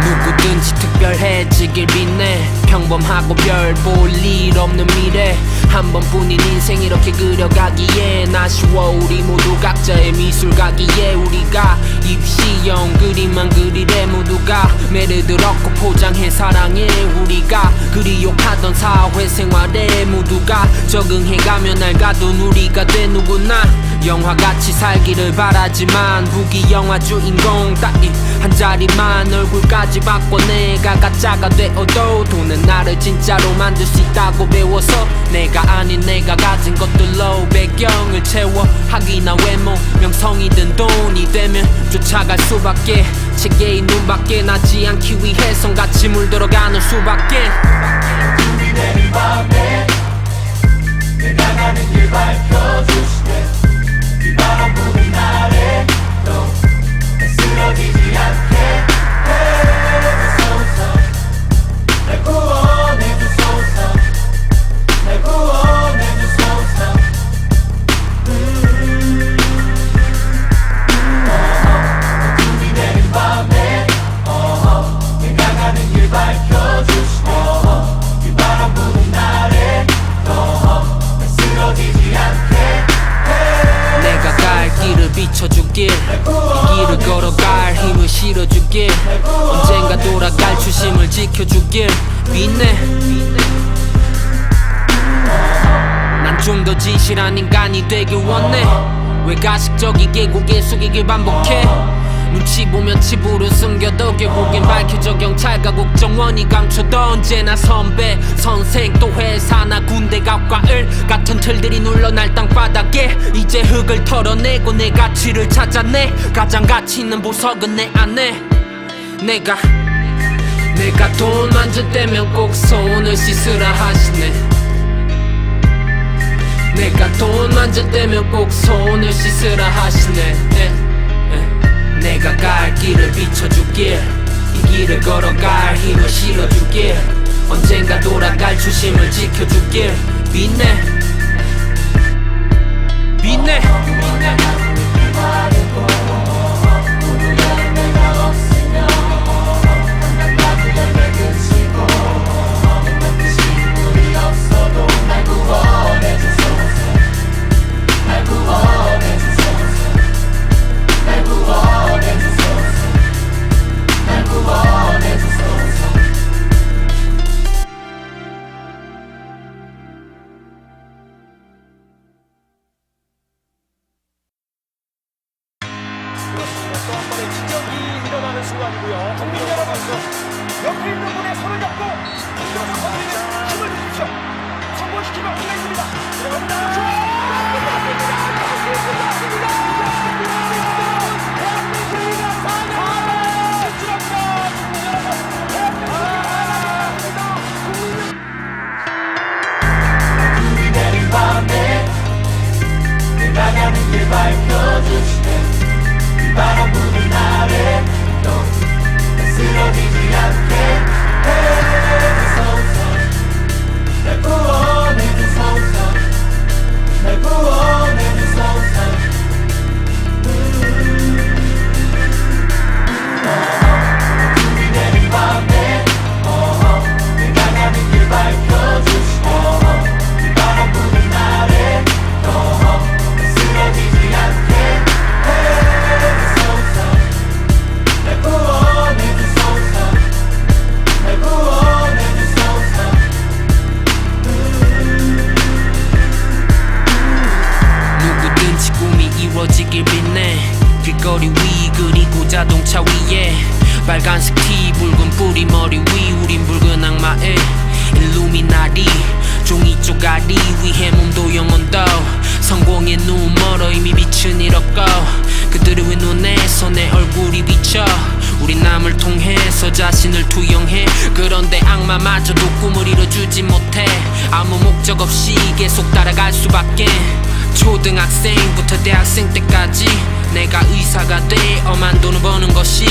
누구든지 특별해지길 믿네 평범하고 별 볼 일 없는 미래 한 번뿐인 인생 이렇게 그려가기엔 아쉬워 우리 모두 각자의 미술가기에 우리가 입시형 그림만 그리래 모두가 매를 들었고 포장해 사랑해 우리가 그리 욕하던 사회생활에 모두가 적응해가며 낡아둔 우리가 돼 누구나 영화같이 살기를 바라지만 부기 영화 주인공 따위 한 자리만 얼굴까지 바꿔 내가 가짜가 되어도 돈은 나를 진짜로 만들 수 있다고 배워서 내가 아닌 내가 가진 것들로 배경을 채워 학위나 외모 명성이든 돈이 되면 쫓아갈 수밖에 체계의 눈밖에 나지 않기 위해 성같이 물들어가는 수밖에 눈이 내린 밤에 내가 가는 길 밝혀주시네 이 바람 부는 날에 또 쓰러지지 않게 해주소서 날 구원해주소서 날 구원해주소서 눈이 내린 밤에 내가 가는 길 밝혀주시네 이 바람 부는 날에 또 쓰러지지 않게 내가 갈 길을 비춰주길 이 길을 걸어갈 힘을 실어주길 언젠가 돌아갈 초심을 지켜주길 믿네 난 좀 더 진실한 인간이 되길 원해 왜 가식적이게 고개 숙이길 반복해 눈치 보면 칩으로 숨겨도 결국엔 밝혀져 경찰과 국정원이 감춰도 언제나 선배 선생 또 회사나 군대 갑과을 같은 틀들이 눌러 날 땅바닥에 이제 흙을 털어내고 내 가치를 찾아내 가장 가치 있는 보석은 내 안에 내가 돈 만져대면 꼭 손을 씻으라 하시네 내가 돈 만져대면 꼭 손을 씻으라 하시네 내가 갈 길을 비춰주길 이 길을 걸어갈 힘을 실어주길 언젠가 돌아갈 초심을 지켜주길 믿네 믿네 또 한 번의 기적이 일어나는 순간이고요. 국민 여러분, 옆에 있는 분의 손을 잡고 이겨서 건드리는 힘을 주십시오. 성공시키며 끝냈습니다. 들어갑니다. 눈이 내린 밤에 내가 가는 길 밝혀주시네 이 바람 부는 날에 또 쓰러지지 않게 거리 위 그리고 자동차 위에 빨간색 티 붉은 뿌리 머리 위 우린 붉은 악마의 일루미나리 종이 쪼가리 위에 몸도 영혼도 성공의 눈 멀어 이미 빛은 잃었고 그들의 눈에서 내 얼굴이 비쳐 우린 남을 통해서 자신을 투영해 그런데 악마마저도 꿈을 이뤄주지 못해 아무 목적 없이 계속 따라갈 수밖에 초등학생부터 대학생 때까지 내가 의사가 돼 엄한 돈을 버는 것이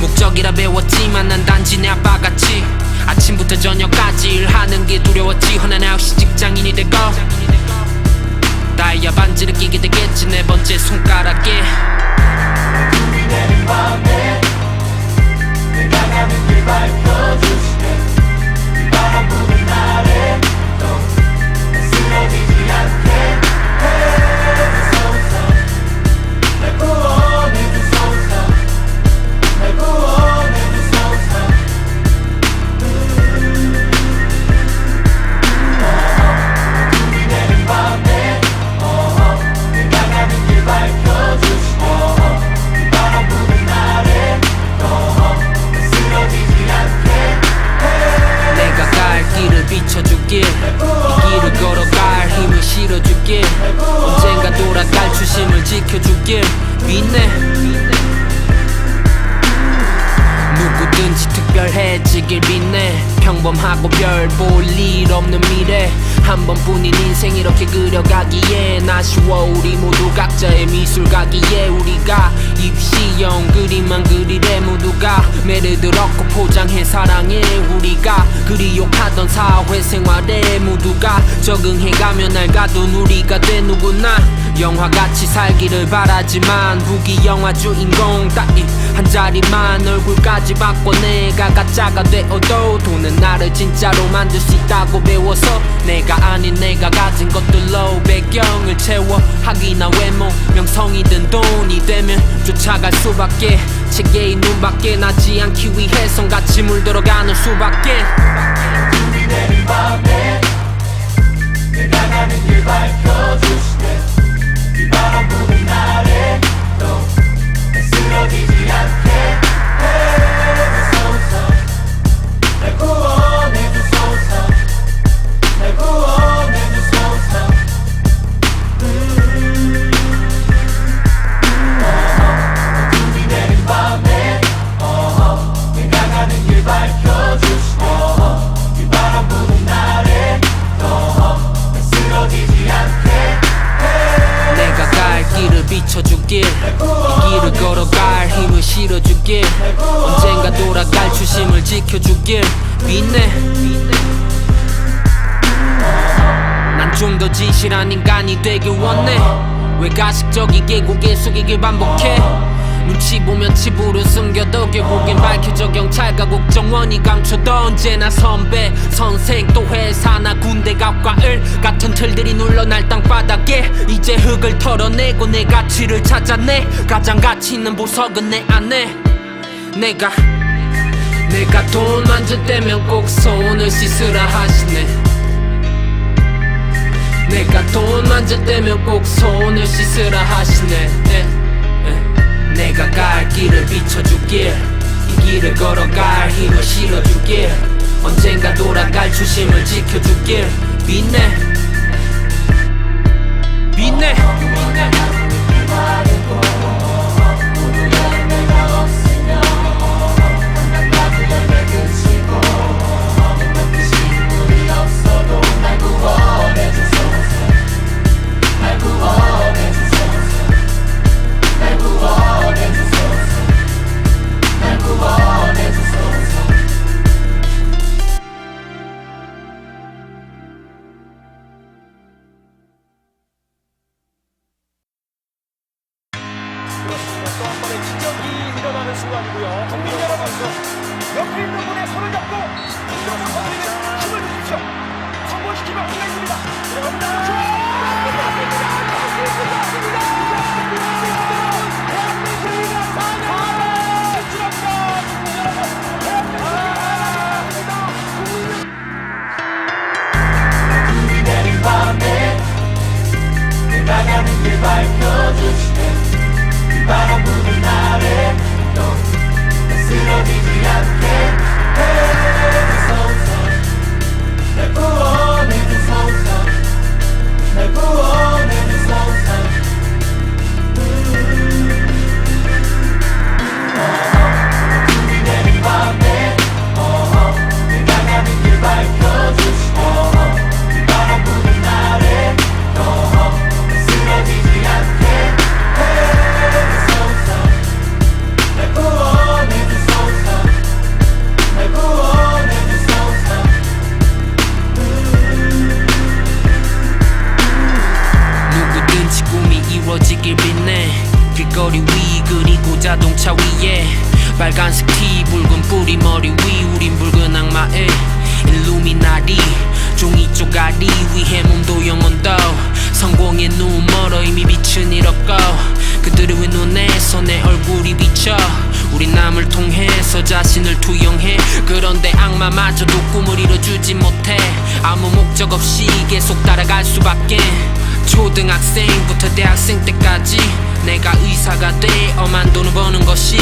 목적이라 배웠지만 난 단지 내 아빠같이 아침부터 저녁까지 일하는 게 두려웠지 허나 역시 직장인이 되고 다이아 반지를 끼게 되겠지 네 번째 손가락에 어둠이 내린 밤에 내가 가는 길 밝혀주시네 이 바람 부는 날에 또 쓰러지지 않게 해주소서 날 구원해주소서 날 구원해주소서 어둠이 내린 밤에 내가 가는 길 밝혀주시네 이 바람 부는 날에 쓰러지지 않게 내가 갈 길을 비춰줄게 이 길을 걸어갈 힘을 실어줄게 언젠가 돌아갈 초심을 지켜줄게 믿네 누구든지 특별해지길 믿네 평범하고 별 볼 일 없는 미래 한 번뿐인 인생 이렇게 그려가기엔 아쉬워 우리 모두 각자의 미술가기에 우리가 입시형 그림만 그리래 모두가 매를 들었고 포장해 사랑해 우리가 그리 욕하던 사회생활에 모두가 적응해가며 낡아둔 우리가 돼 누구나 영화같이 살기를 바라지만 부기 영화 주인공 따위 한 자리만 얼굴까지 바꿔 내가 가짜가 되어도 돈은 나를 진짜로 만들 수 있다고 배워서 내가 아닌 내가 가진 것들로 배경을 채워 학위나 외모 명성이든 돈이 되면 쫓아갈 수밖에 체계의 눈밖에 나지 않기 위해 성같이 물들어가는 수밖에 어둠이 내린 밤에 내가 가는 길 밝혀주시네 이 바람 부는 날에 또 쓰러지지 않게 해주소서 날 구원해주소서 날 구원해주소서 어둠이 내린 밤에 내가 가는 길 밝혀주시네 이 바람 부는 날에 또 쓰러지지 않게 내가 갈 길을 비춰줄게 이 길을 걸어갈 힘을 실어줄게 언젠가 돌아갈 초심을 지켜줄게 믿네 난 좀 더 진실한 인간이 되길 원해 왜 가식적이게 고개 숙이길 반복해 눈치 보면 칩으로 숨겨도 결국엔 밝혀져 경찰과 국정원이 감춰도 언제나 선배 선생 또 회사나 군대 갑과을 같은 틀들이 눌러 날 땅바닥에 이제 흙을 털어내고 내 가치를 찾아내 가장 가치 있는 보석은 내 안에 내가 돈 만졌다면 꼭 손을 씻으라 하시네 내가 돈 만졌다면 꼭 손을 씻으라 하시네 내가 갈 길을 비춰줄게 이 길을 걸어갈 힘을 실어줄게 언젠가 돌아갈 초심을 지켜줄게 믿네 믿네 또 한 번의 기적이 일어나는 순간이고요. 국민 여러분, 옆에 있는 분의 손을 잡고 일어서 선생님의 힘을 주십시오. 성공시키면 우리가 있습니다. 들어갑니다. 어둠이 내린 밤에 내가 가는 길 밝혀주시네 이 바람 부는 날에 또 쓰러지지 않게 해주소서. 날 구원해주소서. 날 구원해주소서. 준비되는 밤에 내가 가는 길 밝혀주시고 바람 부는 날에 쓰러지지 않게 해주소서. 날 구원해주소서. 날 구원해주소서. 누구든지 꿈이 이루어지길 빌네. 길거리 위 그리고 자동차 위에 빨간색 티 붉은 뿌리 머리 위 우린 붉은 악마의 일루미나리. 종이 쪼가리 위에 몸도 영혼도 성공의 눈 멀어 이미 빛은 잃었고 그들의 왜 눈에서 내 얼굴이 비쳐. 우린 남을 통해서 자신을 투영해. 그런데 악마마저도 꿈을 이뤄주지 못해. 아무 목적 없이 계속 따라갈 수밖에. 초등학생부터 대학생 때까지 내가 의사가 돼 엄한 돈을 버는 것이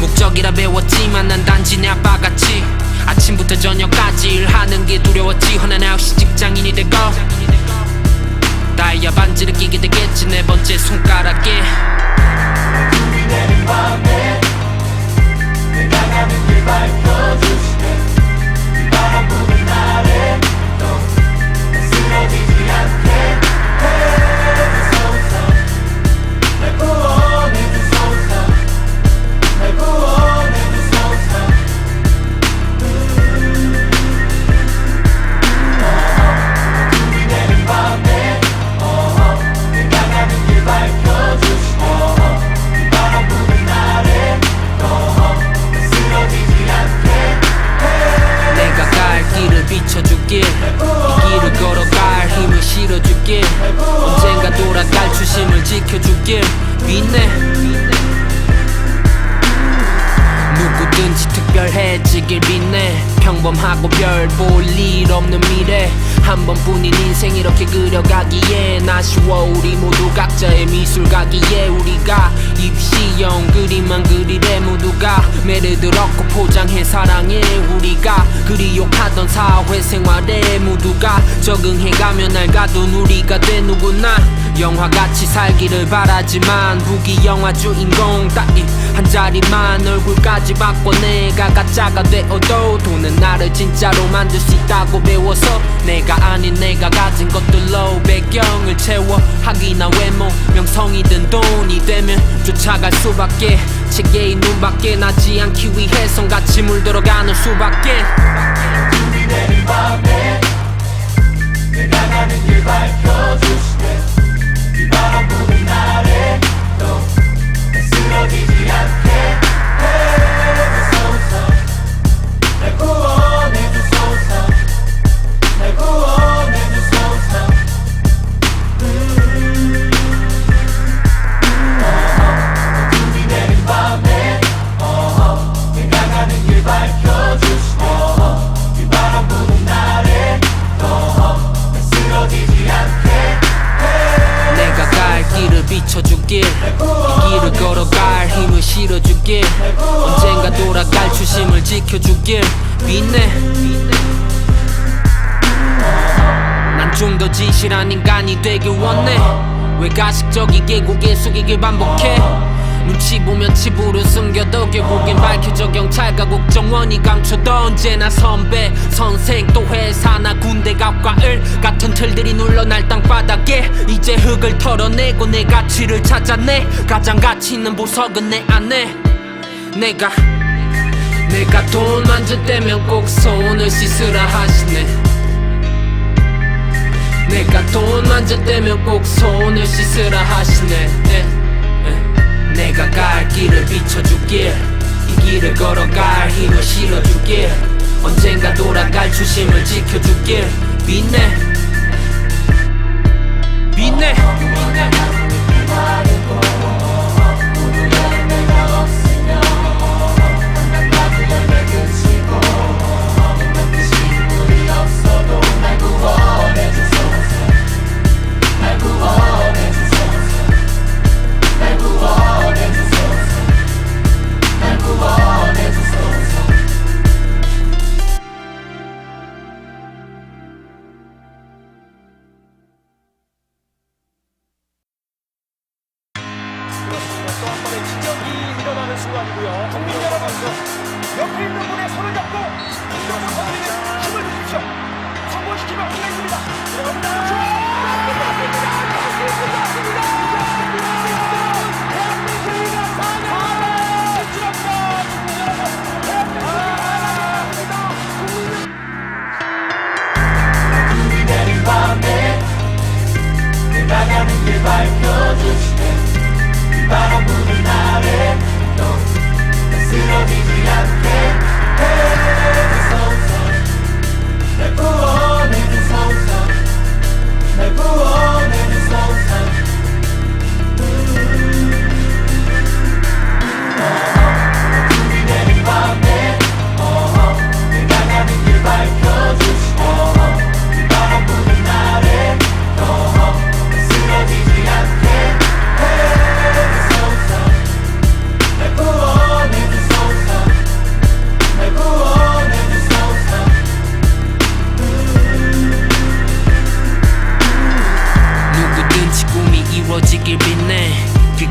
목적이라 배웠지만 난 단지 내 아빠같이 아침부터 저녁까지 일하는 게 두려웠지. 허나 나 역시 직장인이 되고 다이아 반지를 끼게 되겠지 네 번째 손가락에. 준비되는 밤에 내가 가는 길 밝혀주시네. 바람 부는 날에 또 쓰러지지 않게 해주소서. 날 구원해주소서. 날 구원해주소서. 준비되는 밤에 내가 가는 길 밝혀주시고 바람 부는 날에 쓰러지지 않게 내가 갈 길을 비춰줄게. 이 길을 걸어갈 힘을 실어줄게. 언젠가 돌아갈 초심을 지켜줄게. 믿네. 누구든지 특별해지길 빌네. 평범하고 별 볼 일 없는 미래 한 번뿐인 인생 이렇게 그려가기엔 아쉬워. 우리 모두 각자의 미술가기에 우리가 입시형 그림만 그리래. 모두가 매를 얻고 포장해 사랑해. 우리가 그리 욕하던 사회생활에 모두가 적응해가며 낡아둔 우리가 돼. 누구나 영화같이 살기를 바라지만 부기 영화 주인공 따위 한 자리만 얼굴까지 바꿔 내가 가짜가 되어도 돈은 나를 진짜로 만들 수 있다고 배워서 내가 아닌 내가 가진 것들로 배경을 채워. 학위나 외모 명성이든 돈이 되면 쫓아갈 수밖에. 체계의 눈밖에 나지 않기 위해 손같이 물들어가는 수밖에. 준비되는 밤에 내가 가는 길 밝혀주시네. 이 바람 부는 날에 또 쓰러지지 않게 해주소서. 날 구원해주소서. 날 구원해주소서. 준비되는 밤에 내가 가는 길 밝혀주시고 이 바람 부는 날에 쓰러지지 않게 내가 갈 길을 비춰줄게. 이 길을 걸어갈 힘을 실어줄게. 언젠가 돌아갈 초심을 지켜줄게. 믿네. 난 좀 더 진실한 인간이 되길 원해. 왜 가식적이게 고개 숙이길 반복해. 눈치 보면 칩으로 숨겨도 결국엔 밝혀져. 경찰과 국정원이 감춰도 언제나 선배 선생 또 회사나 군대 갑과을 같은 틀들이 눌러 날 땅바닥에. 이제 흙을 털어내고 내 가치를 찾아내. 가장 가치 있는 보석은 내 안에. 내가 돈 만질 때면 꼭 손을 씻으라 하시네. 내가 돈 만질 때면 꼭 손을 씻으라 하시네. 내가 갈 길을 비춰줄게. 이 길을 걸어갈 힘을 실어줄게. 언젠가 돌아갈 초심을 지켜줄게. 믿네. 믿네. 날 구원해주소서. 날 구원해주소서.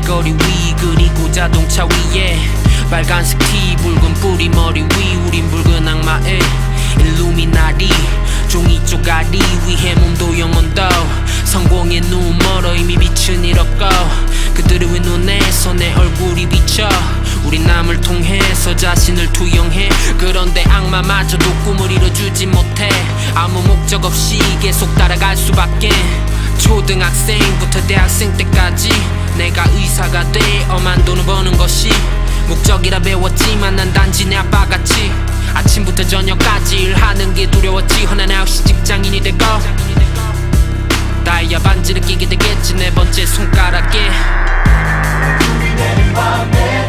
길거리 위 그리고 자동차 위에 빨간색 티 붉은 뿌리 머리 위 우린 붉은 악마의 일루미나리 종이 쪼가리 위에 몸도 영혼도 성공의 눈 멀어 이미 빛은 잃었고 그들의 왜 눈에서 내 얼굴이 비쳐 우린 남을 통해서 자신을 투영해 그런데 악마마저도 꿈을 이뤄주지 못해 아무 목적 없이 계속 따라갈 수밖에 초등학생부터 대학생 때까지 내가 의사가 돼 엄한 돈을 버는 것이 목적이라 배웠지만 난 단지 내 아빠같이 아침부터 저녁까지 일하는 게 두려웠지 허난 9시 직장인이 되고 다이아 반지를 끼게 되겠지 네 번째 손가락에 눈이 내린 밤에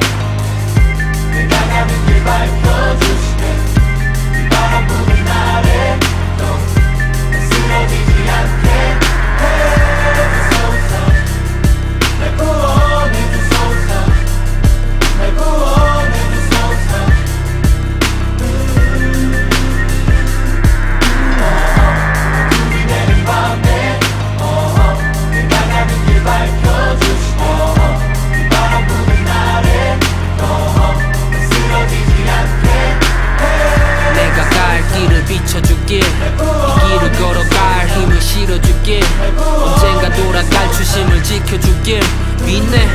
내가 가는 길 밝혀주시네 이 바람 부는 날에 또 쓰러지지 않게 해주소서 날 구원해주소서 날 구원해주소서 눈이 내린 밤에 내가 가는 길 밝혀주시네 이 바람 부는 날에 쓰러지지 않게 내가 갈 길을 비춰줄게 이 길을 걸어갈 힘을 실어줄게 언젠가 돌아갈 초심을 지켜줄게 믿네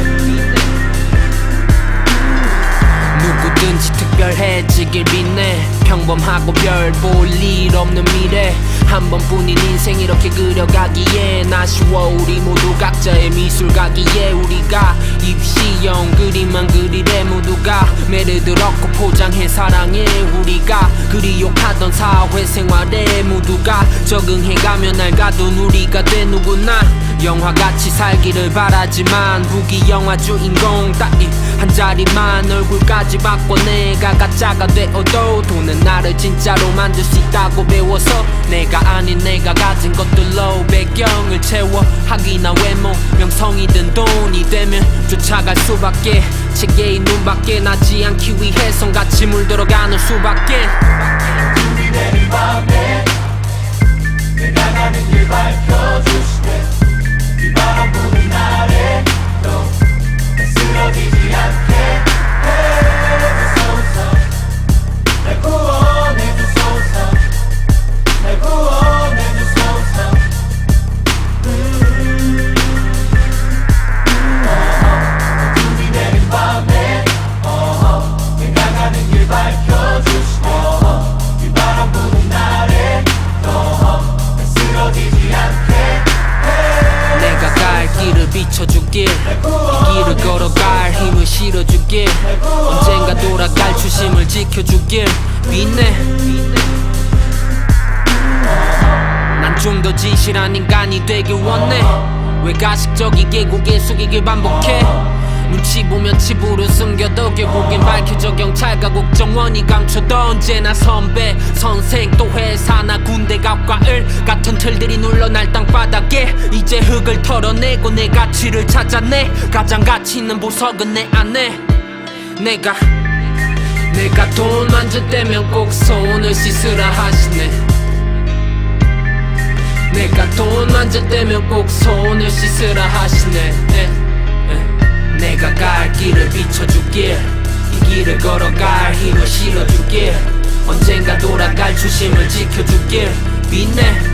누구든지 특별해지길 믿네 평범하고 별 볼 일 없는 미래 한 번뿐인 인생 이렇게 그려가기엔 아쉬워 우리 모두 각자의 미술가기에 우리가 입시형 그림만 그리래 모두가 매를 얻고 포장해 사랑해 우리가 그리 욕하던 사회생활에 모두가 적응해가며 낡아둔 우리가 돼 누구나 영화같이 살기를 바라지만 부기 영화 주인공 따위 한 자리만 얼굴까지 바꿔 내가 가짜가 되어도 돈은 나를 진짜로 만들 수 있다고 배워서 내가 아닌 내가 가진 것들로 배경을 채워 학위나 외모 명성이든 돈이 되면 쫓아갈 수밖에 체계의 눈밖에 나지 않기 위해 성같이 물들어가는 수밖에 눈이 내린 밤에 내가 가는 길 밝혀주시네 이 바람 부는 날에 또 쓰러지지 않게 해주소서 날 구원해주소서 날 구원해주소서 눈이 내린 밤에 내가 가는 길 밝혀주시네 이 바람 부는 날에 또 쓰러지지 않게 내가 갈 길을 비춰줄게 이 길을 걸어갈 힘을 실어줄게 언젠가 돌아갈 초심을 지켜줄게 믿네 난 좀 더 진실한 인간이 되길 원해 왜 가식적이게 고개 숙이길 반복해 눈치 보면 칩으로 숨겨도 결국엔 밝혀져 경찰과 국정원이 감춰도 언제나 선배 선생 또 회사나 군대 갑과을 같은 틀들이 눌러 날 땅바닥에 이제 흙을 털어내고 내 가치를 찾아내 가장 가치 있는 보석은 내 안에 내가 돈 만질 때면 꼭 손을 씻으라 하시네 내가 돈 만질 때면 꼭 손을 씻으라 하시네 내가 갈 길을 비춰줄게 이 길을 걸어갈 힘을 실어줄게 언젠가 돌아갈 초심을 지켜줄게 믿네